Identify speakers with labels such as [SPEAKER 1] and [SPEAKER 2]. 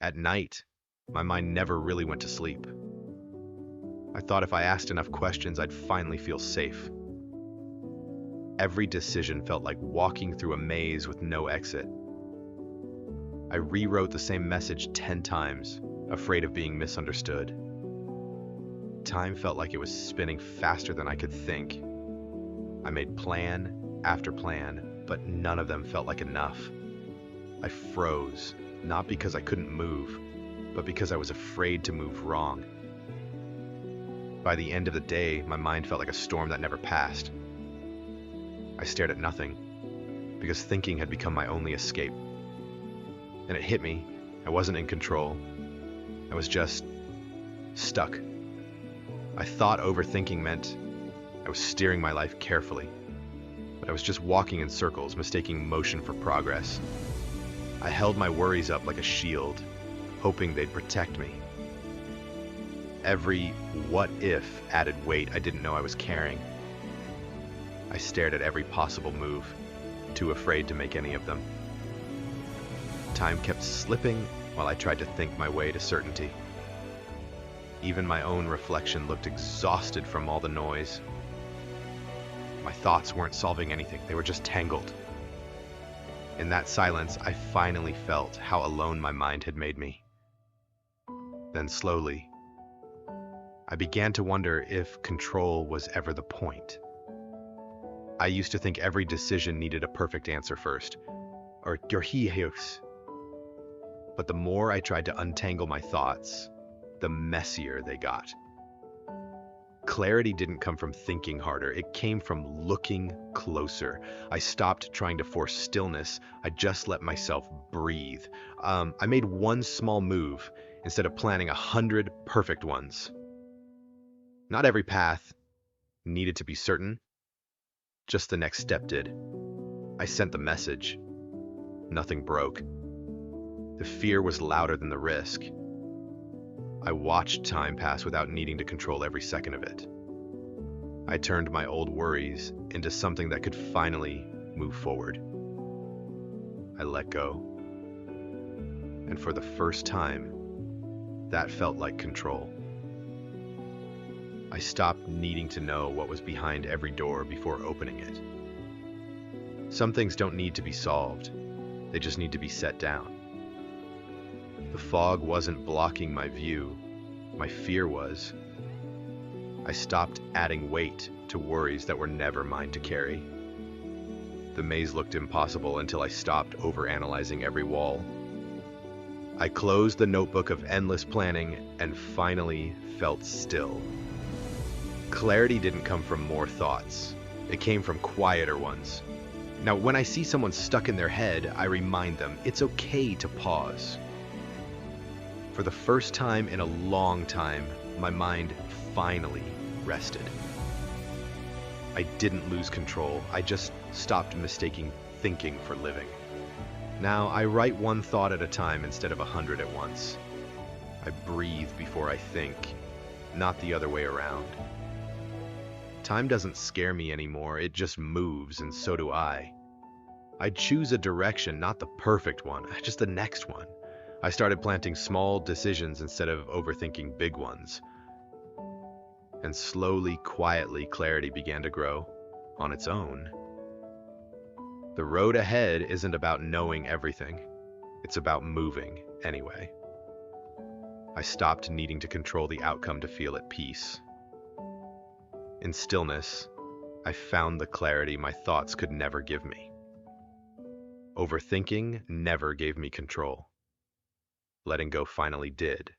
[SPEAKER 1] At night, my mind never really went to sleep. I thought if I asked enough questions, I'd finally feel safe. Every decision felt like walking through a maze with no exit. I rewrote the same message 10 times, afraid of being misunderstood. Time felt like it was spinning faster than I could think. I made plan after plan, but none of them felt like enough. I froze, not because I couldn't move, but because I was afraid to move wrong. By the end of the day, my mind felt like a storm that never passed. I stared at nothing, because thinking had become my only escape. And it hit me. I wasn't in control. I was just stuck. I thought overthinking meant I was steering my life carefully, but I was just walking in circles, mistaking motion for progress. I held my worries up like a shield, hoping they'd protect me. Every what if added weight I didn't know I was carrying. I stared at every possible move, too afraid to make any of them. Time kept slipping while I tried to think my way to certainty. Even my own reflection looked exhausted from all the noise. My thoughts weren't solving anything, they were just tangled. In that silence, I finally felt how alone my mind had made me. Then slowly, I began to wonder if control was ever the point. I used to think every decision needed a perfect answer first, or "Yorhiheus." But the more I tried to untangle my thoughts, the messier they got. Clarity didn't come from thinking harder, it came from looking closer. I stopped trying to force stillness, I just let myself breathe. I made one small move instead of planning 100 perfect ones. Not every path needed to be certain, just the next step did. I sent the message. Nothing broke. The fear was louder than the risk. I watched time pass without needing to control every second of it. I turned my old worries into something that could finally move forward. I let go. And for the first time, that felt like control. I stopped needing to know what was behind every door before opening it. Some things don't need to be solved, they just need to be set down. The fog wasn't blocking my view, my fear was. I stopped adding weight to worries that were never mine to carry. The maze looked impossible until I stopped overanalyzing every wall. I closed the notebook of endless planning and finally felt still. Clarity didn't come from more thoughts. It came from quieter ones. Now, when I see someone stuck in their head, I remind them it's okay to pause. For the first time in a long time, my mind finally rested. I didn't lose control, I just stopped mistaking thinking for living. Now, I write one thought at a time instead of 100 at once. I breathe before I think, not the other way around. Time doesn't scare me anymore, it just moves, and so do I. I choose a direction, not the perfect one, just the next one. I started planting small decisions instead of overthinking big ones. And slowly, quietly, clarity began to grow on its own. The road ahead isn't about knowing everything, it's about moving anyway. I stopped needing to control the outcome to feel at peace. In stillness, I found the clarity my thoughts could never give me. Overthinking never gave me control. Letting go finally did.